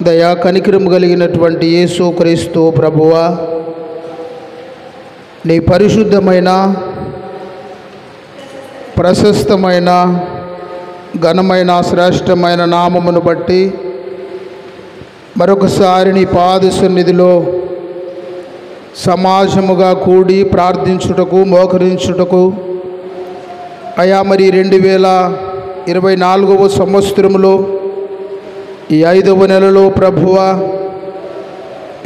దయా కనికరము కలిగినటువంటి యేసుక్రీస్తు ప్రభువా, నీ పరిశుద్ధమైన ప్రశస్తమైన ఘనమైన శ్రేష్టమైన నామమును బట్టి మరొకసారి నీ పాద సన్నిధిలో సమాజముగా కూడి ప్రార్థించుటకు మోకరించుటకు అయా మరి 2024వ సంవత్సరములో ఈ 5వ నెలలో ప్రభువా,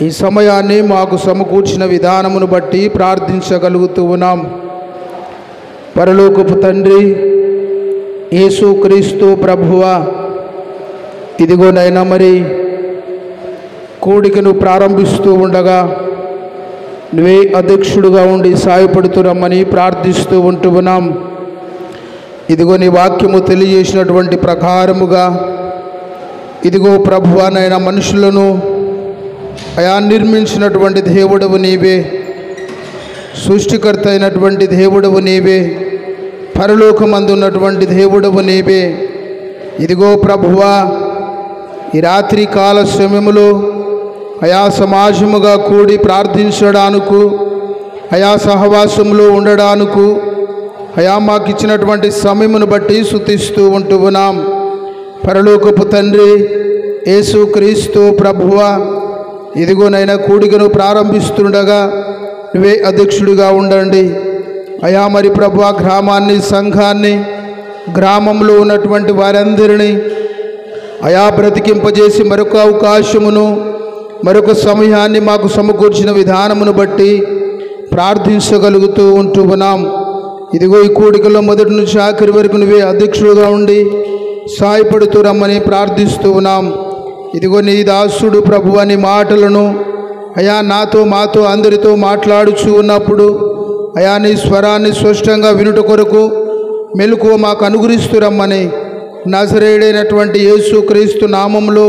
ఈ సమయాన్ని మాకు సమకూర్చిన విధానమును బట్టి ప్రార్థించగలుగుతూ ఉన్నాం. పరలోకపు తండ్రి యేసుక్రీస్తు ప్రభువా, ఇదిగో నైనా మరి కూడికను ప్రారంభిస్తూ ఉండగా నువ్వే అధ్యక్షుడుగా ఉండి సాయపడుతురమ్మని ప్రార్థిస్తూ ఉంటున్నాం. ఇదిగో నీ వాక్యము తెలియజేసినటువంటి ప్రకారముగా ఇదిగో ప్రభువా నైనా మనుషులను అయా నిర్మించినటువంటి దేవుడవు నీవే, సృష్టికర్త అయినటువంటి దేవుడవు నీవే, పరలోకమందున్నటువంటి దేవుడవు నీవే. ఇదిగో ప్రభువా, ఈ రాత్రి కాల సమయములో అయా సమాజముగా కూడి ప్రార్థించడానికి, అయా సహవాసంలో ఉండడానికి అయా మాకు ఇచ్చినటువంటి సమయమును బట్టి స్తుతిస్తూ ఉంటున్నాం. పరలోకపు తండ్రి యేసుక్రీస్తు ప్రభువా, ఇదిగోనైనా కూడికను ప్రారంభిస్తుండగా నువ్వే అధ్యక్షుడిగా ఉండండి. అయా మరి ప్రభువా, గ్రామాన్ని సంఘాన్ని గ్రామంలో ఉన్నటువంటి వారందరినీ అయా బ్రతికింపజేసి మరొక అవకాశమును మరొక సమయాన్ని మాకు సమకూర్చిన విధానమును బట్టి ప్రార్థించగలుగుతూ ఉంటున్నాం. ఇదిగో ఈ కూడికలో మొదటి నుంచి ఆఖరి వరకు నువ్వే అధ్యక్షుడుగా ఉండి సాయపడుతూ రమ్మని ప్రార్థిస్తూ ఉన్నాం. ఇదిగో నీ దాసుడు ప్రభువా, నీ మాటలను అయా నాతో మాతో అందరితో మాట్లాడుచూ ఉన్నప్పుడు అయా నీ స్వరాన్ని స్పష్టంగా వినుట కొరకు మెలకువ మాకు అనుగ్రహిస్తూ రమ్మని నజరేయుడైనటువంటి యేసుక్రీస్తు నామములో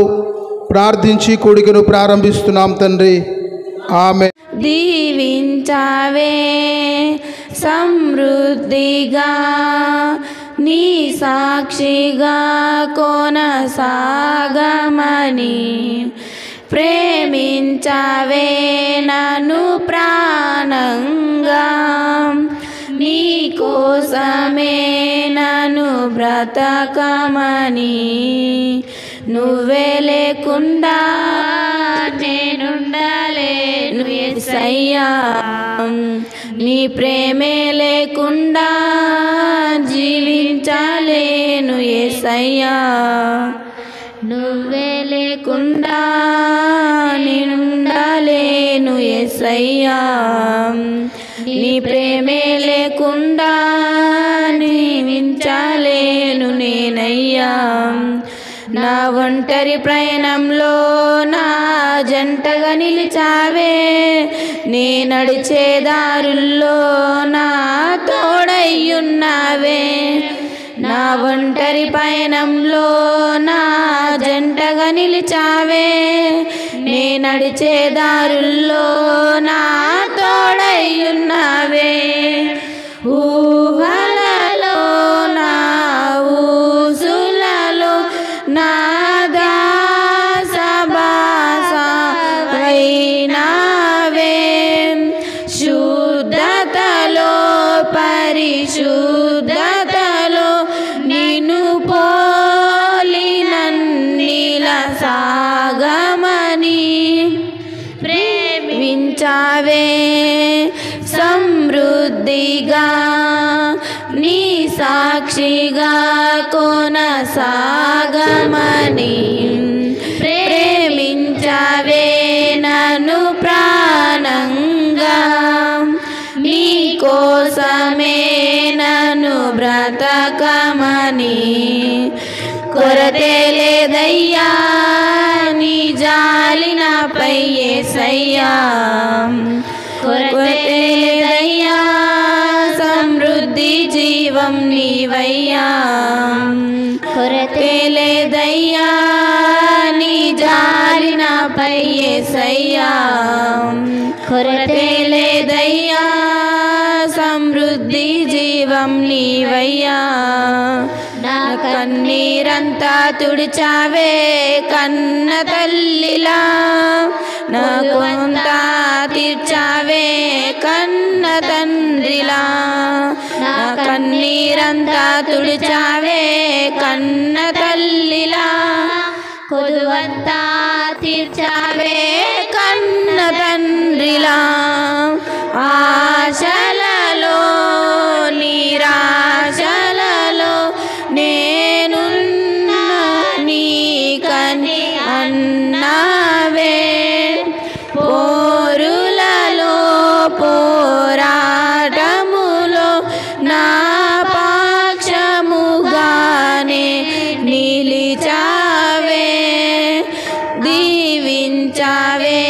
ప్రార్థించి కూడికను ప్రారంభిస్తున్నాం తండ్రి, ఆమె. దీవించావే సమృద్ధిగా నీ సాక్షిగా కొనసాగమని, ప్రేమించావే నన్ను ప్రాణంగా, నీ కోసమే నన్ను బ్రతకమని, నువ్వే లేకుండా నేనుండలేను యేసయ్యా, నీ ప్రేమే లేకుండా జీవించలేను యేసయ్యా, నువ్వే లేకుండా నేనుండలేను యేసయ్యా, నీ ప్రేమే లేకుండా జీవించలేను నేనయ్యా. నా ఒంటరి ప్రయాణంలో నా జంటగా నిలిచావే, నే నడిచే దారుల్లో నా తోడయ్యున్నావే. నా ఒంటరి పయనంలో నా జంటగా నిలిచావే, నే నడిచే దారుల్లో నా తోడయ్యున్నావే. ఊహలలో నా ఊసులలో నా దాసబాసవైనావే, శుద్ధతలో పరిశుద్ధతలో నిన్ను పోలినన్నిల సాగమని, ప్రేమించావే సమృద్ధిగా నీ సాక్షిగా కొనసాగమని, ప్రేమించావే నన్ను ప్రాణంగా, నీ కోసమే నన్ను బ్రతకమని, కొరతే లేదయ్యా నీ జాలి నాపై యేసయ్యా, కొరతే లేదయ్యా సమృద్ధి జీవం నీవయ్యా, కొరతే లేదయ్యా నీ జాలి నాపై యేసయ్యా, కొరతే లేదయ్యా సమృద్ధి జీవం నీవయ్యా. నా కన్నీరు కన్నీరంతా తుడిచావే కన్న తల్లిలా నా కొంతా తీర్చావే కన్న తండ్రిలా నా కన్నీరంతా తుడిచావే కన్న తల్లిలా కొదువంతా తీర్చావే కన్న తండ్రిలా ఆశలలో నిరాశలలో నేనున్న నీకని అన్నావే పోరులలో పోరాటములో నా పక్షముగానే నిలిచావే దీవించావే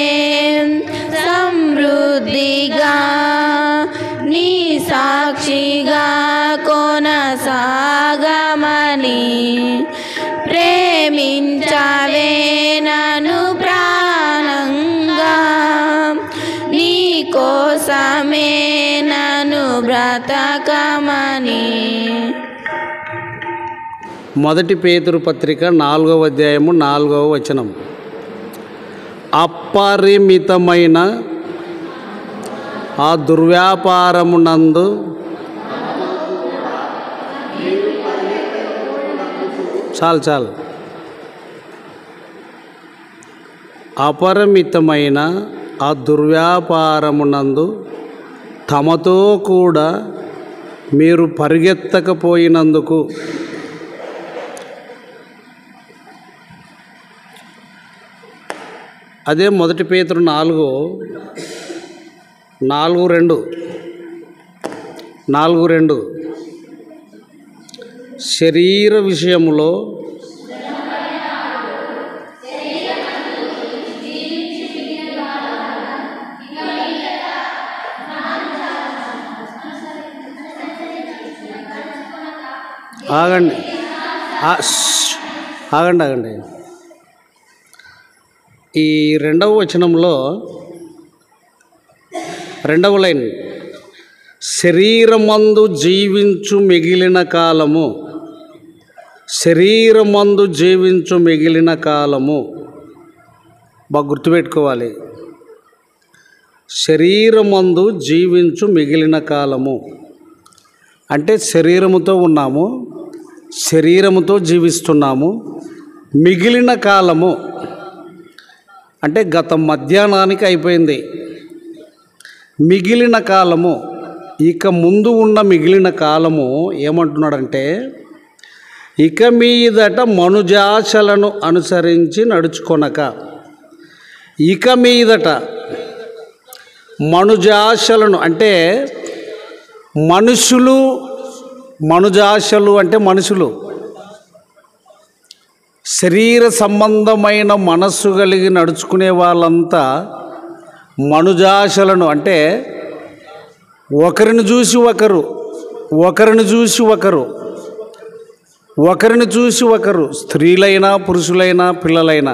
సమృద్ధిగా నీ సాక్షిగా కొనసాగమని ప్రేమించావే నన్ను ప్రాణంగా నీ కోసమే నన్ను బ్రతకమని. మొదటి పేతురు పత్రిక 4వ అధ్యాయము 4వ వచనం. అపరిమితమైన ఆ దుర్వ్యాపారమునందు చాలు అపరిమితమైన ఆ దుర్వ్యాపారమునందు తమతో కూడా మీరు పరిగెత్తకపోయినందుకు అదే మొదటి పేతురు 4:2 శరీర విషయములో ఆగండి. ఈ 2వ వచనంలో 2వ లైన్ శరీరమందు జీవించు మిగిలిన కాలము బాగా గుర్తుపెట్టుకోవాలి. శరీరమందు జీవించు మిగిలిన కాలము అంటే శరీరముతో ఉన్నాము, శరీరముతో జీవిస్తున్నాము. మిగిలిన కాలము అంటే గత మధ్యాహ్నానికి అయిపోయింది. మిగిలిన కాలము ఇక ముందు ఉన్న మిగిలిన కాలము ఏమంటున్నాడంటే ఇక మీదట మనుజాశలను అనుసరించి నడుచుకొనక. ఇక మీదట మనుజాశలను అంటే మనుషులు, మనుజాశలు అంటే మనుషులు, శరీర సంబంధమైన మనస్సు కలిగి నడుచుకునే వాళ్ళంతా మనుజాశలను అంటే ఒకరిని చూసి ఒకరు స్త్రీలైనా పురుషులైనా పిల్లలైనా.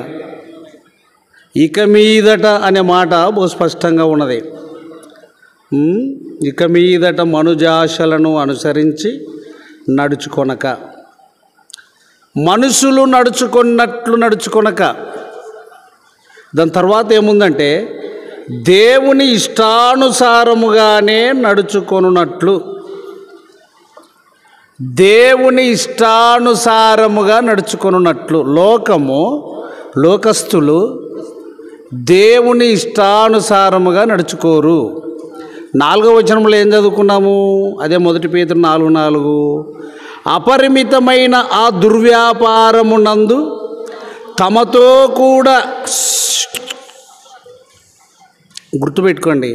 ఇక మీదట అనే మాట బహు స్పష్టంగా ఉన్నది. ఇక మీదట మనుజాశలను అనుసరించి నడుచుకొనక, మనుషులు నడుచుకున్నట్లు నడుచుకొనక. దాని తర్వాత ఏముందంటే దేవుని ఇష్టానుసారముగానే నడుచుకొనున్నట్లు, దేవుని ఇష్టానుసారముగా నడుచుకొనున్నట్లు. లోకస్తులు దేవుని ఇష్టానుసారముగా నడుచుకోరు. 4వ వచనంలో ఏం చదువుకున్నాము? అదే మొదటి పేతురు 4:4 అపరిమితమైన ఆ దుర్వ్యాపారమునందు తమతో కూడా, గుర్తుపెట్టుకోండి,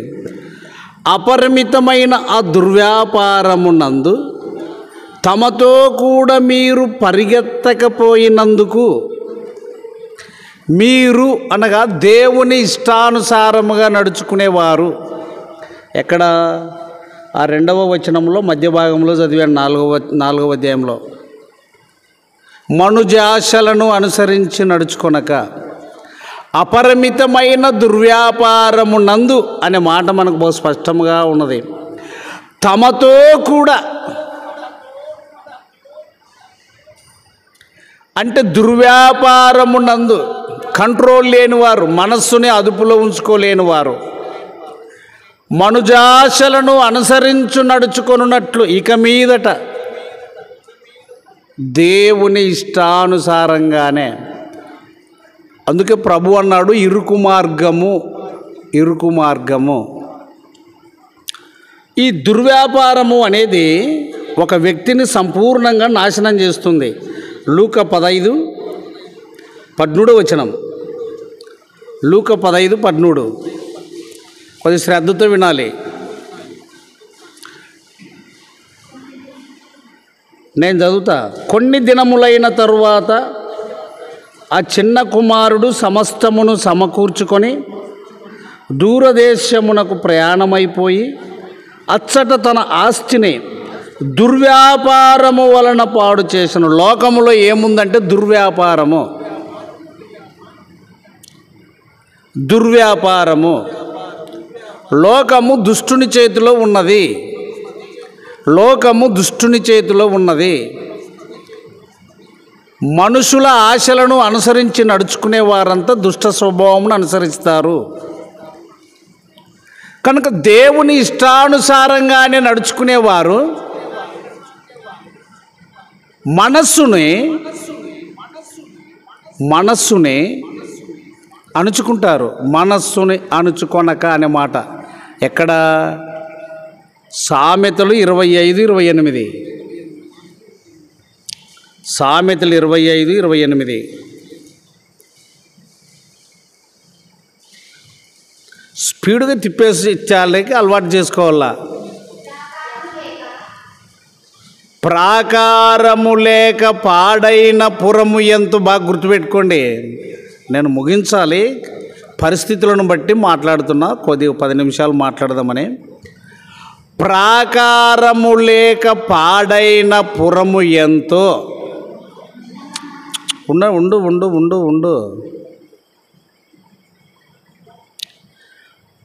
అపరిమితమైన ఆ దుర్వ్యాపారమునందు తమతో కూడా మీరు పరిగెత్తకపోయినందుకు. మీరు అనగా దేవుని ఇష్టానుసారముగా నడుచుకునేవారు. ఎక్కడ? ఆ 2వ వచనంలో మధ్య భాగంలో చదివాను, 4వ అధ్యాయంలో. మనుజాశలను అనుసరించి నడుచుకొనక అపరిమితమైన దుర్వ్యాపారమునందు అనే మాట మనకు బహు స్పష్టంగా ఉన్నది. తమతో కూడా అంటే దుర్వ్యాపారమునందు కంట్రోల్ లేనివారు, మనస్సుని అదుపులో ఉంచుకోలేనివారు, మనుజాశలను అనుసరించు నడుచుకొనున్నట్లు ఇక మీదట దేవుని ఇష్టానుసారంగానే. అందుకే ప్రభు అన్నాడు, ఇరుకు మార్గము, ఇరుకు మార్గము. ఈ దుర్వ్యాపారము అనేది ఒక వ్యక్తిని సంపూర్ణంగా నాశనం చేస్తుంది. లూకా 15:13 లూకా 15:13 కొద్ది శ్రద్ధతో వినాలి. నేను చదువుతా. కొన్ని దినములైన తరువాత ఆ చిన్న కుమారుడు సమస్తమును సమకూర్చుకొని దూరదేశమునకు ప్రయాణమైపోయి అచ్చట తన ఆస్తిని దుర్వ్యాపారము వలన పాడు చేసెను. లోకములో ఏముందంటే దుర్వ్యాపారము, దుర్వ్యాపారము. లోకము దుష్టుని చేతిలో ఉన్నది, లోకము దుష్టుని చేతిలో ఉన్నది. మనుషుల ఆశలను అనుసరించి నడుచుకునే వారంతా దుష్ట స్వభావమును అనుసరిస్తారు. కనుక దేవుని ఇష్టానుసారంగానే నడుచుకునేవారు మనస్సుని అణుచుకుంటారు. మనస్సుని అణుచుకొనక అనే మాట ఎక్కడ? సామెతలు 25:28. సామెతలు 25:28. స్పీడ్గా తిప్పేసి ఇచ్చాలకి అలవాటు చేసుకోవాలా. ప్రాకారము లేక పాడైన పురము ఎంతో, బాగా గుర్తుపెట్టుకోండి. నేను ముగించాలి, పరిస్థితులను బట్టి మాట్లాడుతున్నా, కొద్దిగా 10 నిమిషాలు మాట్లాడదామని. ప్రాకారము లేక పాడైన పురము ఎంతో. ఉండు ఉండు ఉండు ఉండు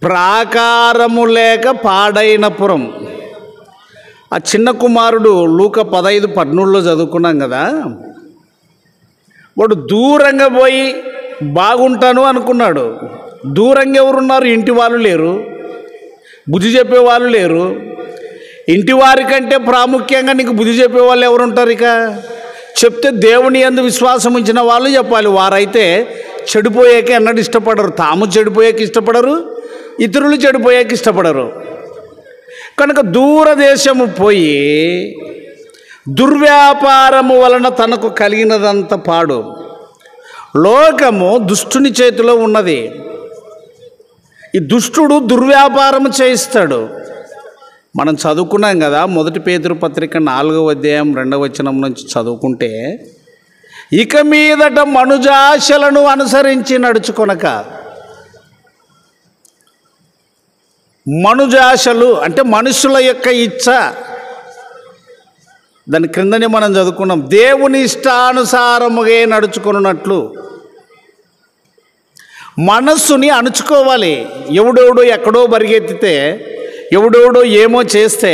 ప్రాకారము లేక పాడైన పురం. ఆ చిన్న కుమారుడు లూకా 15:13 చదువుకున్నాం కదా. వాడు దూరంగా పోయి బాగుంటాను అనుకున్నాడు. దూరంగా ఎవరున్నారు? ఇంటి వాళ్ళు లేరు, బుద్ధి చెప్పేవాళ్ళు లేరు. ఇంటి వారి కంటే ప్రాముఖ్యంగా నీకు బుద్ధి చెప్పేవాళ్ళు ఎవరుంటారు? ఇక చెప్తే దేవుని యందు విశ్వాసం ఉంచిన వాళ్ళు చెప్పాలి. వారైతే చెడిపోయాక ఎన్నడూ ఇష్టపడరు. తాము చెడిపోయాక ఇష్టపడరు, ఇతరులు చెడిపోయాక ఇష్టపడరు. కనుక దూరదేశము పోయి దుర్వ్యాపారము వలన తనకు కలిగినదంత పాడు. లోకము దుష్టుని చేతిలో ఉన్నది. ఈ దుష్టుడు దుర్వ్యాపారం చేయిస్తాడు. మనం చదువుకున్నాం కదా, 1 పేతురు పత్రిక 4వ అధ్యాయం 2వ వచనం నుంచి చదువుకుంటే, ఇక మీదట మనుజాశలను అనుసరించి నడుచుకొనక. మనుజాశలు అంటే మనుషుల యొక్క ఇచ్చ. దాని క్రిందనే మనం చదువుకున్నాం, దేవుని ఇష్టానుసారముగా నడుచుకున్నట్లు. మనస్సుని అణుచుకోవాలి. ఎవడెవడో ఎక్కడో పరిగెత్తితే, ఎవడెవడో ఏమో చేస్తే,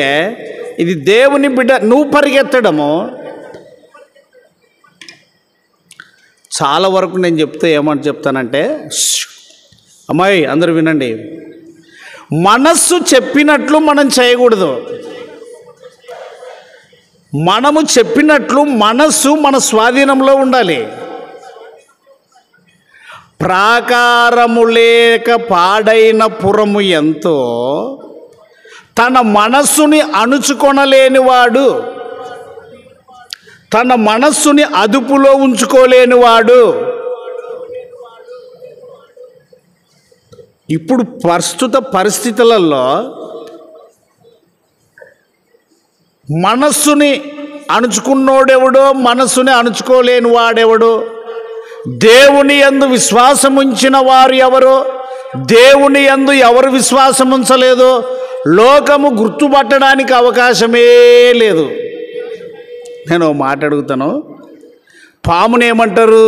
ఇది దేవుని బిడ్డ నువ్వు పరిగెత్తడము. చాలా వరకు నేను చెప్తే ఏమంటే చెప్తానంటే, అమ్మాయి అందరూ వినండి, మనస్సు చెప్పినట్లు మనం చేయకూడదు. మనము చెప్పినట్లు మనస్సు మన స్వాధీనంలో ఉండాలి. ప్రాకారము లేక పాడైన పురము ఎంతో, తన మనస్సుని అణుచుకొనలేనివాడు, తన మనస్సుని అదుపులో ఉంచుకోలేనివాడు. ఇప్పుడు ప్రస్తుత పరిస్థితులలో మనస్సుని అణుచుకున్నోడెవడో, మనస్సుని అణుచుకోలేని వాడెవడో, దేవుని యందు విశ్వాసం ఉంచిన వారు ఎవరో, దేవుని యందు ఎవరు విశ్వాసం ఉంచలేదో లోకము గుర్తుపట్టడానికి అవకాశమే లేదు. నేను మాట అడుగుతాను, పాముని ఏమంటారు?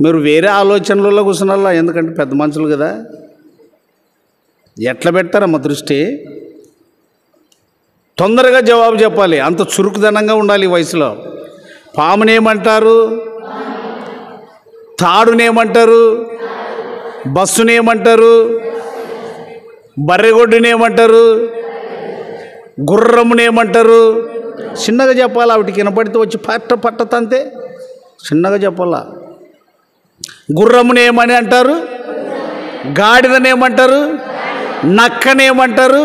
మీరు వేరే ఆలోచనలలో కూర్చున్నారా? ఎందుకంటే పెద్ద మనుషులు కదా, ఎట్లా పెడతారమ్మ దృష్టి? తొందరగా జవాబు చెప్పాలి, అంత చురుకుదనంగా ఉండాలి ఈ వయసులో. పామునేమంటారు? తాడునేమంటారు? బస్సునేమంటారు? బర్రెగొడ్డునేమంటారు? గుర్రమునేమంటారు? చిన్నగా చెప్పాలా, వాటికి వినపడితే వచ్చి పట్టతంతే చిన్నగా చెప్పాలా. గుర్రమునేమని అంటారు? గాడిదనేమంటారు? నక్కనేమంటారు?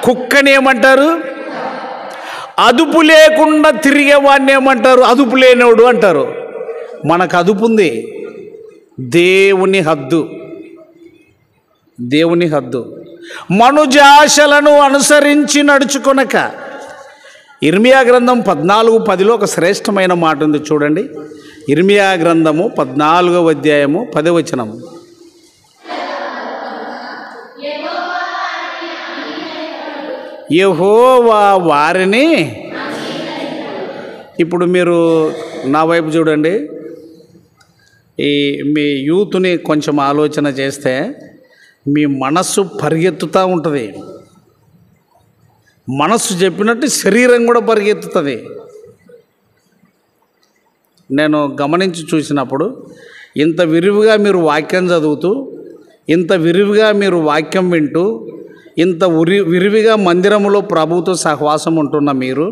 కుక్కనేమంటారు? అదుపు లేకుండా తిరిగేవాడిని ఏమంటారు? అదుపు లేనివాడు అంటారు. మనకు అదుపు ఉంది. దేవుని హద్దు, దేవుని హద్దు. మనుజాశలను అనుసరించి నడుచుకొనక. ఇర్మియా గ్రంథం 14:10 ఒక శ్రేష్టమైన మాట ఉంది చూడండి. ఇర్మియా గ్రంథము 14వ అధ్యాయము 10వ వచనం. యెహోవా వారిని. ఇప్పుడు మీరు నా వైపు చూడండి. మీ యూత్ని కొంచెం ఆలోచన చేస్తే మీ మనస్సు పరిగెత్తుతూ ఉంటుంది. మనస్సు చెప్పినట్టు శరీరం కూడా పరిగెత్తుతుంది. నేను గమనించి చూసినప్పుడు ఇంత విరివిగా మీరు వాక్యం చదువుతూ, ఇంత విరివిగా మీరు వాక్యం వింటూ, ఇంత విరివిగా మందిరంలో ప్రభువుతో సహవాసం ఉంటున్న మీరు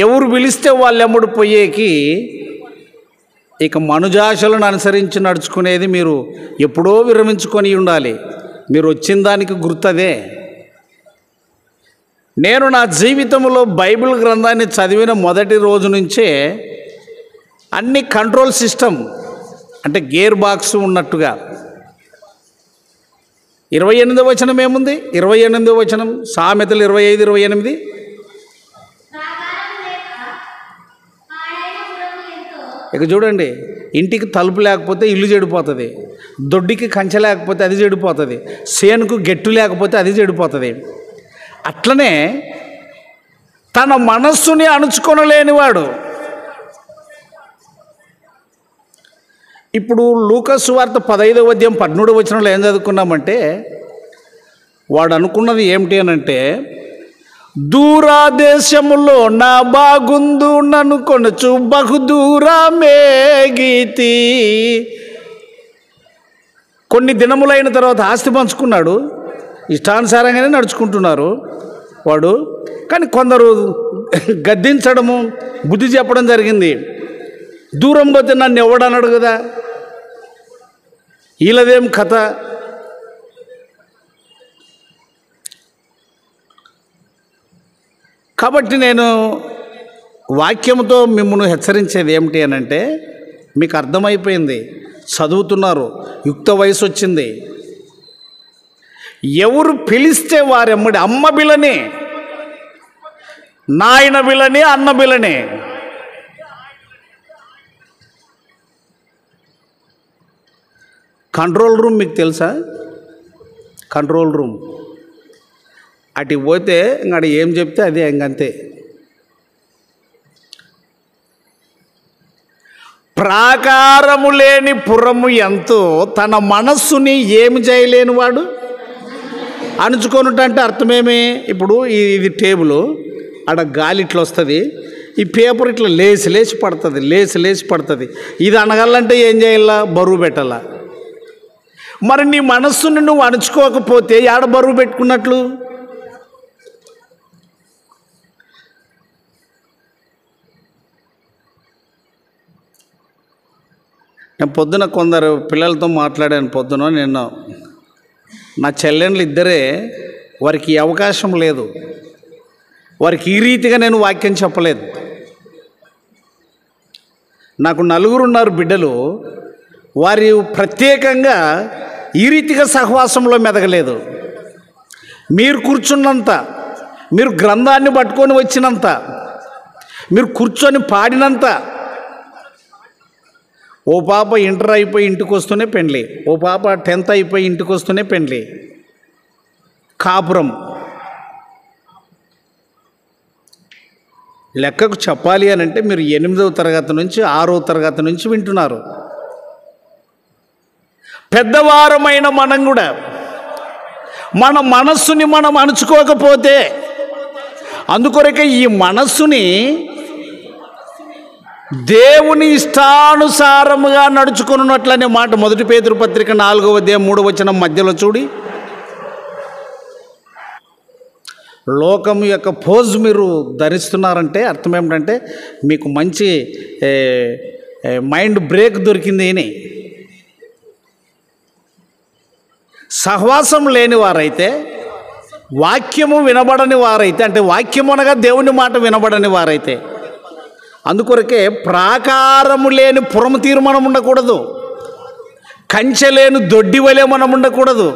ఎవరు పిలిస్తే వాళ్ళు ఎమ్మడి పోయేకి ఇక మనుజాశలను అనుసరించి నడుచుకునేది మీరు ఎప్పుడో విరమించుకొని ఉండాలి. మీరు వచ్చిన దానికి గుర్తదే. నేను నా జీవితంలో బైబిల్ గ్రంథాన్ని చదివిన మొదటి రోజు నుంచే అన్ని కంట్రోల్ సిస్టమ్ అంటే గేర్ బాక్స్ ఉన్నట్టుగా. 28వ వచనం ఏముంది? 28వ వచనం సామెతలు 25:28. ఇక చూడండి, ఇంటికి తలుపు లేకపోతే ఇల్లు చెడిపోతుంది, దొడ్డికి కంచె లేకపోతే అది చెడిపోతుంది, సేనుకు గెట్టు లేకపోతే అది చెడిపోతుంది. అట్లనే తన మనస్సుని అణుచుకొనలేనివాడు. ఇప్పుడు లూకాసు వార్త 15వ అధ్యాయం 13వ వచనంలో ఏం చదువుకున్నామంటే, వాడు అనుకున్నది ఏమిటి అనంటే, దూరాదేశములో నా బాగుందు నన్ను కొనచు బహుదూరమేగీతి. కొన్ని దినములైన తర్వాత ఆస్తి పంచుకున్నాడు, ఇష్టానుసారంగానే నడుచుకుంటున్నారు వాడు. కానీ కొందరు గద్దించడము, బుద్ధి చెప్పడం జరిగింది. దూరం పోతే నన్ను ఎవడన్నాడు కదా, వీళ్ళదేం కథ. కాబట్టి నేను వాక్యంతో మిమ్మల్ని హెచ్చరించేది ఏమిటి అనంటే, మీకు అర్థమైపోయింది, చదువుతున్నారు, యుక్త వయసు వచ్చింది. ఎవరు పిలిస్తే వారెమ్మడి అమ్మ బిలని, నాయన బిలని, అన్న బిలని. కంట్రోల్ రూమ్ మీకు తెలుసా? కంట్రోల్ రూమ్ అటు పోతే ఇంకడ ఏం చెప్తే అదే ఇంకంతే. ప్రాకారము లేని పురము ఎంతో తన మనస్సుని ఏమి చేయలేని వాడు అణుచుకొనుట. అంటే అర్థమేమి? ఇప్పుడు ఇది టేబుల్, ఆడ గాలి ఇట్లా వస్తుంది, ఈ పేపర్ ఇట్లా లేచి లేచి పడుతుంది, లేచి లేచి పడుతుంది. ఇది అనగాలంటే ఏం చేయాలా? బరువు పెట్టాలా. మరి నీ మనస్సుని నువ్వు అణుచుకోకపోతే ఆడ బరువు పెట్టుకున్నట్లు. నేను పొద్దున కొందరు పిల్లలతో మాట్లాడాను. పొద్దున నేను నా చెల్లెండ్లు ఇద్దరే, వారికి ఈ అవకాశం లేదు, వారికి ఈ రీతిగా నేను వాక్యం చెప్పలేదు. నాకు 4 ఉన్నారు బిడ్డలు, వారి ప్రత్యేకంగా ఈ రీతిగా సహవాసంలో మెదగలేదు. మీరు కూర్చున్నంత, మీరు గ్రంథాన్ని పట్టుకొని వచ్చినంత, మీరు కూర్చొని పాడినంత. ఓ పాప ఇంటర్ అయిపోయి ఇంటికి వస్తూనే పెండ్లి, ఓ పాప 10th అయిపోయి ఇంటికి వస్తూనే పెండ్లి, కాపురం. లెక్కకు చెప్పాలి అని అంటే మీరు 8వ తరగతి నుంచి 6వ తరగతి నుంచి వింటున్నారు. పెద్దవారమైన మనం కూడా మన మనస్సుని మనం అణుచుకోకపోతే, అందుకొరకే ఈ మనస్సుని దేవుని ఇష్టానుసారముగా నడుచుకున్నట్లనే మాట 1 పేతురు పత్రిక 4వ అధ్యాయం 3వ వచనం మధ్యలో చూడి. లోకము యొక్క పోజ్ మీరు ధరిస్తున్నారంటే అర్థం ఏమిటంటే మీకు మంచి మైండ్ బ్రేక్ దొరికింది అని. సహవాసం లేని వారైతే, వాక్యము వినబడని వారైతే, అంటే వాక్యము అనగా దేవుని మాట వినబడని వారైతే, అందుకొరకే ప్రాకారము లేని పురము తీరు మనం ఉండకూడదు, కంచె లేని దొడ్డి వలె మనం ఉండకూడదు,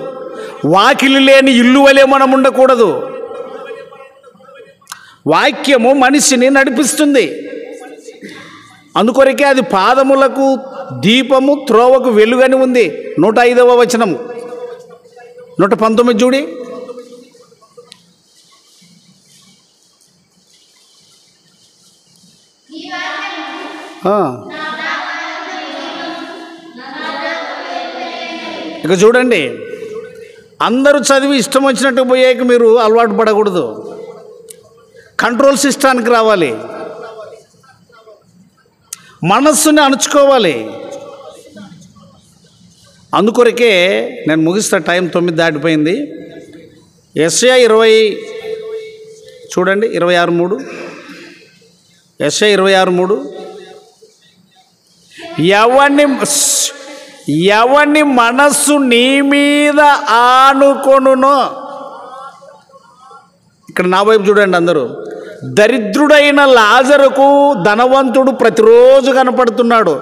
వాకిలి లేని ఇల్లు వలె మనం ఉండకూడదు. వాక్యము మనిషిని నడిపిస్తుంది. అందుకొరకే అది పాదములకు దీపము, త్రోవకు వెలుగని ఉంది. 105వ వచనం, 119 చూడి. ఇక చూడండి, అందరూ చదివి ఇష్టం వచ్చినట్టు పోయాక మీరు అలవాటు పడకూడదు. కంట్రోల్ సిస్టానికి రావాలి, మనస్సుని అణుచుకోవాలి. అందుకొరకే నేను ముగిస్తా, టైం 9 దాటిపోయింది. యెషయా 20 చూడండి, 26:3. యెషయా 26:3. ఎవని మనస్సు నీ మీద ఆనుకొనునో, ఇక్కడ నా వైపు చూడండి అందరూ. దరిద్రుడైన లాజరుకు ధనవంతుడు ప్రతిరోజు కనపడుతున్నాడు.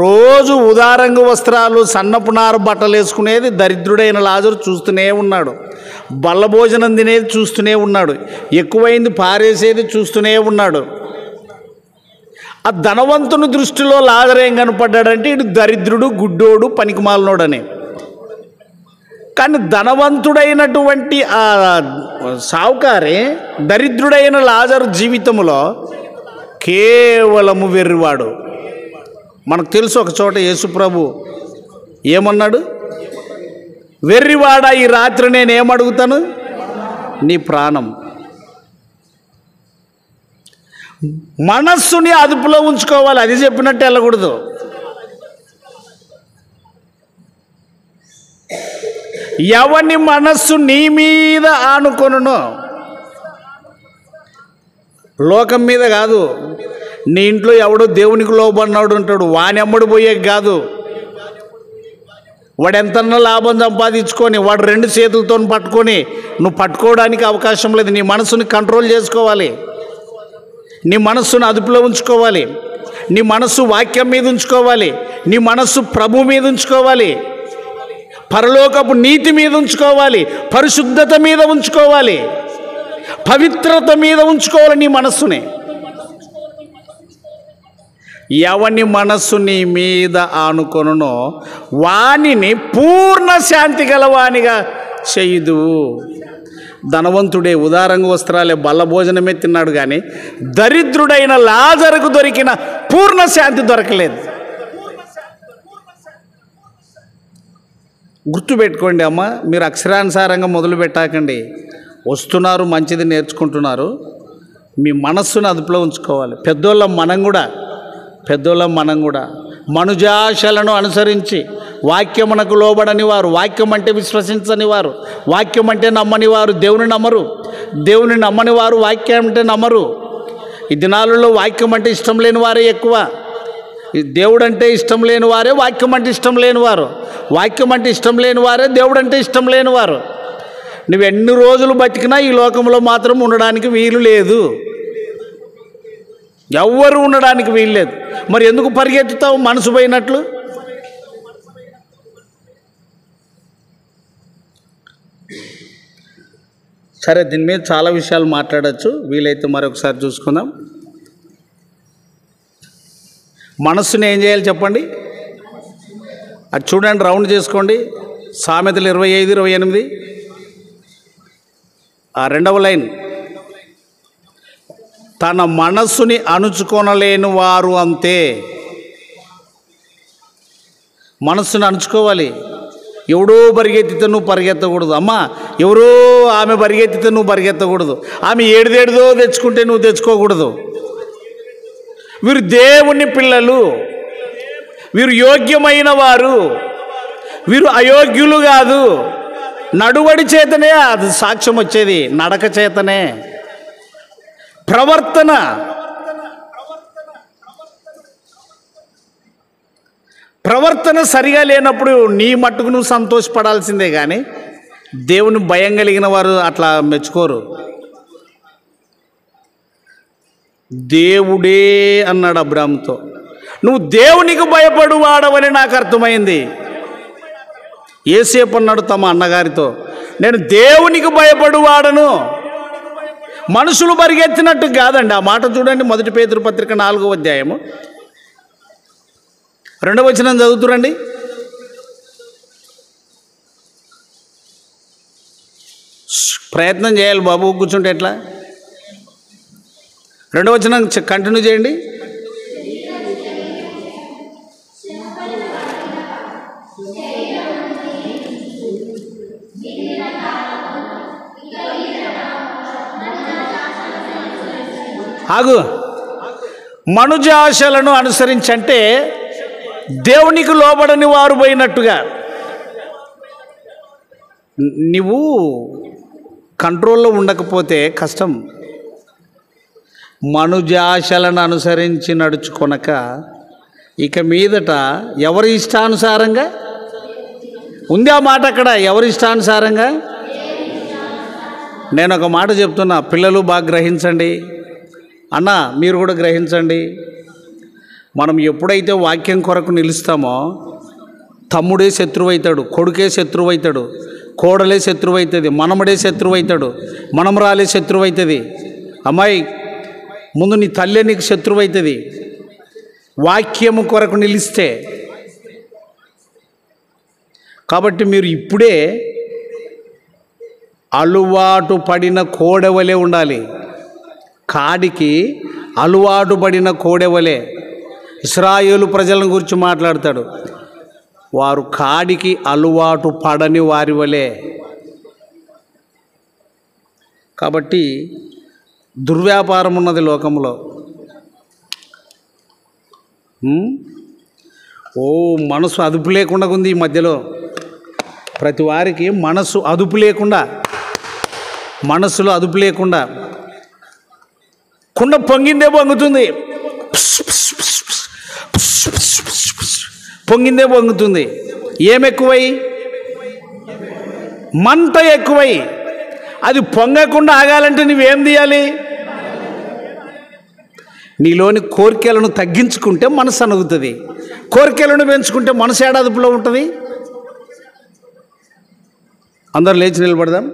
రోజు ఉదారంగు వస్త్రాలు, సన్నపు నార బట్టలు వేసుకునేది దరిద్రుడైన లాజరు చూస్తూనే ఉన్నాడు. బల్ల భోజనం తినేది చూస్తూనే ఉన్నాడు. ఎక్కువైంది పారేసేది చూస్తూనే ఉన్నాడు. ఆ ధనవంతుని దృష్టిలో లాజరు ఏం కనపడ్డాడంటే ఇటు దరిద్రుడు, గుడ్డోడు, పనికిమాలినోడని. కానీ ధనవంతుడైనటువంటి ఆ సావుకారి దరిద్రుడైన లాజరు జీవితంలో కేవలము వెర్రివాడు. మనకు తెలుసు, ఒక చోట యేసుప్రభు ఏమన్నాడు? వెర్రివాడా, ఈ రాత్రి నేను ఏమడుగుతాను? నీ ప్రాణం. మనస్సుని అదుపులో ఉంచుకోవాలి, అది చెప్పినట్టు వెళ్ళకూడదు. ఎవని మనస్సు నీ మీద ఆనుకొనునో, లోకం మీద కాదు. నీ ఇంట్లో ఎవడో దేవునికి లోబడినాడు ఉంటాడు, వాని అమ్మడు పోయే కాదు. వాడు ఎంతన్నా లాభం సంపాదించుకొని వాడు 2 చేతులతో పట్టుకొని నువ్వు పట్టుకోవడానికి అవకాశం లేదు. నీ మనసుని కంట్రోల్ చేసుకోవాలి, నీ మనస్సును అదుపులో ఉంచుకోవాలి, నీ మనస్సు వాక్యం మీద ఉంచుకోవాలి, నీ మనస్సు ప్రభు మీద ఉంచుకోవాలి, పరలోకపు నీతి మీద ఉంచుకోవాలి, పరిశుద్ధత మీద ఉంచుకోవాలి, పవిత్రత మీద ఉంచుకోవాలి నీ మనస్సుని. ఎవని మనస్సు నీ మీద ఆనుకొనునో వానిని పూర్ణ శాంతి గలవానిగా చేయుదు. ధనవంతుడే ఉదారంగ వస్త్రాలే, బల్ల భోజనమే తిన్నాడు, కానీ దరిద్రుడైన లాజరుకు దొరికిన పూర్ణ శాంతి దొరకలేదు. గుర్తుపెట్టుకోండి అమ్మ, మీరు అక్షరానుసారంగా మొదలు పెట్టాకండి. వస్తున్నారు, మంచిది నేర్చుకుంటున్నారు, మీ మనస్సును అదుపులో ఉంచుకోవాలి. పెద్దోళ్ళం మనం కూడా మనుజాశలను అనుసరించి వాక్యమునకు లోబడని వారు, వాక్యం అంటే విశ్వసించని వారు, వాక్యం అంటే నమ్మని వారు దేవుని నమ్మరు, దేవుని నమ్మని వారు వాక్యం అంటే నమ్మరు. ఈ దినాలలో వాక్యం అంటే ఇష్టం లేని వారే ఎక్కువ. ఈ దేవుడు అంటే ఇష్టం లేని వారే వాక్యం అంటే ఇష్టం లేని వారు, వాక్యం అంటే ఇష్టం లేని వారే దేవుడు అంటే ఇష్టం లేని వారు. నువ్వు ఎన్ని రోజులు బతికినా ఈ లోకంలో మాత్రం ఉండడానికి వీలు లేదు, ఎవ్వరు ఉండడానికి వీలు లేదు. మరి ఎందుకు పరిగెత్తుతావు మనసు పోయినట్లు? సరే, దీని మీద చాలా విషయాలు మాట్లాడచ్చు, వీలైతే మరొకసారి చూసుకుందాం. మనస్సుని ఏం చేయాలి చెప్పండి? అది చూడండి, రౌండ్ చేసుకోండి. సామెతలు 25:28, ఆ 2వ లైన్. తన మనస్సుని అణుచుకొనలేని వారు అంతే. మనస్సును అణుచుకోవాలి. ఎవడో పరిగెత్తితే నువ్వు పరిగెత్తకూడదు అమ్మా. ఎవరో ఆమె పరిగెత్తితే నువ్వు పరిగెత్తకూడదు. ఆమె ఏడుదేడుదో తెచ్చుకుంటే నువ్వు తెచ్చుకోకూడదు. వీరు దేవుని పిల్లలు, వీరు యోగ్యమైన వారు, వీరు అయోగ్యులు కాదు. నడువడి చేతనే అది సాక్ష్యం వచ్చేది, నడక చేతనే. ప్రవర్తన సరిగా లేనప్పుడు నీ మట్టుకు నువ్వు సంతోషపడాల్సిందే కానీ దేవుని భయం కలిగిన వారు అట్లా మెచ్చుకోరు. దేవుడే అన్నాడు అబ్రాహాముతో, నువ్వు దేవునికి భయపడు వాడవని నాకు అర్థమైంది. యేసేపు అన్నాడు తమ అన్నగారితో, నేను దేవునికి భయపడు వాడను, మనుషులు పరిగెత్తినట్టు కాదండి. ఆ మాట చూడండి, 1 పేతురు పత్రిక 4వ అధ్యాయము 2వ వచనం చదువుతురండి. ప్రయత్నం చేయాలి బాబు, కూర్చుంటే ఎట్లా? 2వ వచనం కంటిన్యూ చేయండి. ఆగు. మనుజాశలను అనుసరించంటే దేవునికి లోబడని వారు పోయినట్టుగా. నువ్వు కంట్రోల్లో ఉండకపోతే కష్టం. మనుజాశలను అనుసరించి నడుచుకొనక ఇక మీదట ఎవరి ఇష్టానుసారంగా ఉంది. ఆ మాట అక్కడ, ఎవరి ఇష్టానుసారంగా. నేను ఒక మాట చెప్తున్నా, పిల్లలు బాగా గ్రహించండి, అన్న మీరు కూడా గ్రహించండి. మనం ఎప్పుడైతే వాక్యం కొరకు నిలుస్తామో తమ్ముడే శత్రువు అవుతాడు, కొడుకే శత్రువు అవుతాడు, కోడలే శత్రువు అవుతుంది, మనమడే శత్రువు అవుతాడు, మనమరాలే శత్రువు అవుతుంది. అమ్మాయి ముందు నీ తల్లే నీకు శత్రువు అవుతుంది వాక్యము కొరకు నిలిస్తే. కాబట్టి మీరు ఇప్పుడే అలవాటు పడిన కోడెవలే ఉండాలి. కాడికి అలవాటు పడిన కోడెవలే. ఇశ్రాయేలు ప్రజలను గురించి మాట్లాడతాడు, వారు కాడికి అలవాటు పడని వారి వలే. కాబట్టి దుర్వ్యాపారం ఉన్నది లోకంలో. మనసు అదుపు లేకుండా ఉంది ఈ మధ్యలో. ప్రతి వారికి మనసు అదుపు లేకుండా, మనసులో అదుపు లేకుండా కుండ పొంగిందే పొంగుతుంది, పొంగిందే పొంగుతుంది. ఏమెక్కువై? మంట ఎక్కువై. అది పొంగకుండా ఆగాలంటే నువ్వేం తీయాలి? నీలోని కోరికలను తగ్గించుకుంటే మనసు అనుగుతుంది, కోరికలను పెంచుకుంటే మనసు ఏడాదుపులో ఉంటుంది. అందరూ లేచి నిలబడదాం.